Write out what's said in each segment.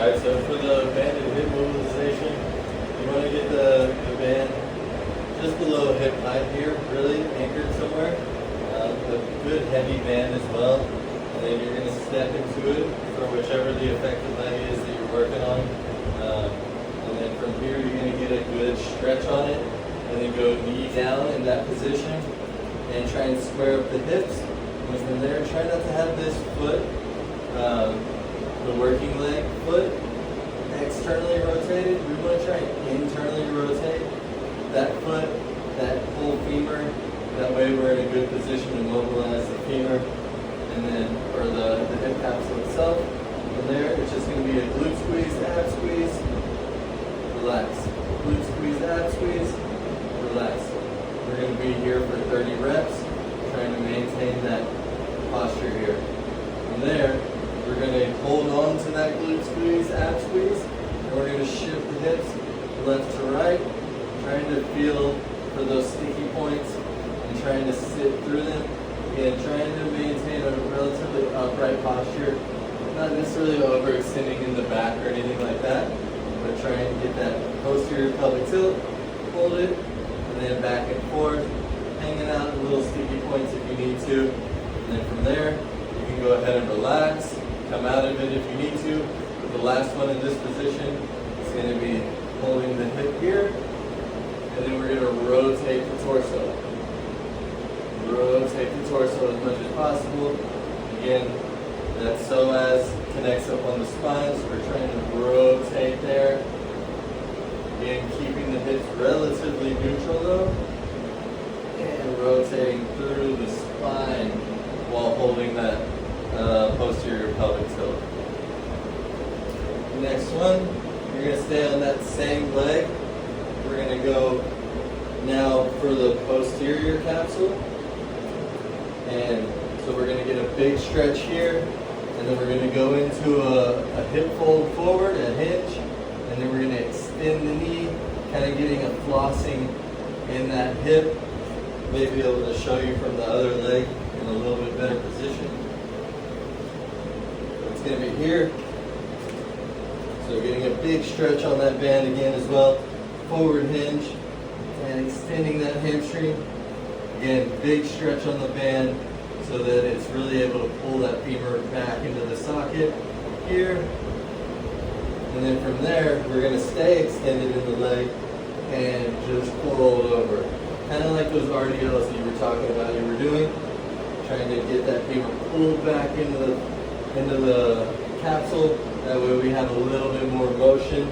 Alright, so for the band and hip mobilization, you want to get the band just below hip height here, really anchored somewhere. A good heavy band as well. And then you're going to step into it for whichever the effective leg is that you're working on. And then from here you're going to get a good stretch on it. And then go knee down in that position and try and square up the hips. And from there, try not to have this foot, the working leg foot, externally rotated. We want to try and internally rotate that foot, that whole femur. That way we're in a good position to mobilize the femur and then, or the hip capsule itself. From there, it's just going to be a glute squeeze, ab squeeze, relax. Glute squeeze, ab squeeze, relax. We're going to be here for 30 reps, trying to maintain that posture here. From there, we're going to hold on to that glute squeeze, ab squeeze, and we're going to shift the hips left to right, trying to feel for those sticky points and trying to sit through them. Again, trying to maintain a relatively upright posture, not necessarily overextending in the back or anything like that, but trying to get that posterior pelvic tilt, hold it, and then back and forth, hanging out in little sticky points if you need to. And then from there, you can go ahead and relax, come out of it if you need to. But the last one in this position is going to be holding the hip here, and then we're going to rotate the torso. Rotate the torso as much as possible. Again, that psoas connects up on the spine, so we're trying to rotate there. Again, keeping the hips relatively neutral though, and rotating through the spine while holding that posterior pelvic tilt. Next one, you're going to stay on that same leg. We're going to go now for the posterior capsule. And so we're going to get a big stretch here, and then we're going to go into a hip fold forward, a hinge, and then we're going to extend the knee, kind of getting a flossing in that hip. Maybe be able to show you from the other leg in a little bit better position. It's going to be here. So getting a big stretch on that band again as well. Forward hinge and extending that hamstring. Again, big stretch on the band so that it's really able to pull that femur back into the socket here. And then from there, we're going to stay extended in the leg and just fold over. Kind of like those RDLs that you were talking about you were doing. Trying to get that femur pulled back into the capsule. That way we have a little bit more motion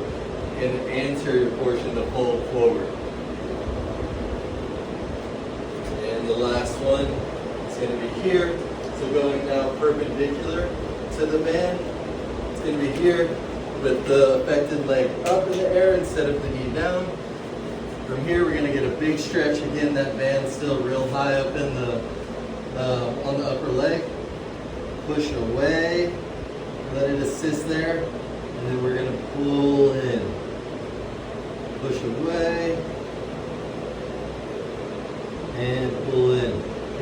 in the anterior portion to pull forward. The last one is going to be here. So going now perpendicular to the band. It's going to be here with the affected leg up in the air instead of the knee down. From here we're going to get a big stretch. Again, that band's still real high up in the on the upper leg. Push away. Let it assist there. And then we're going to pull in. Push away. And pull in.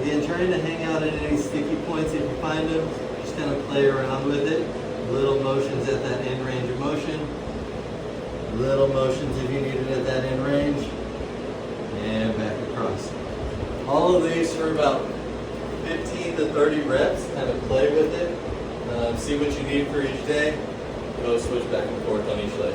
Again, trying to hang out at any sticky points if you find them. Just kind of play around with it. Little motions at that end range of motion. Little motions if you need it at that end range. And back across. All of these are about 15 to 30 reps. Kind of play with it. See what you need for each day. Go switch back and forth on each leg.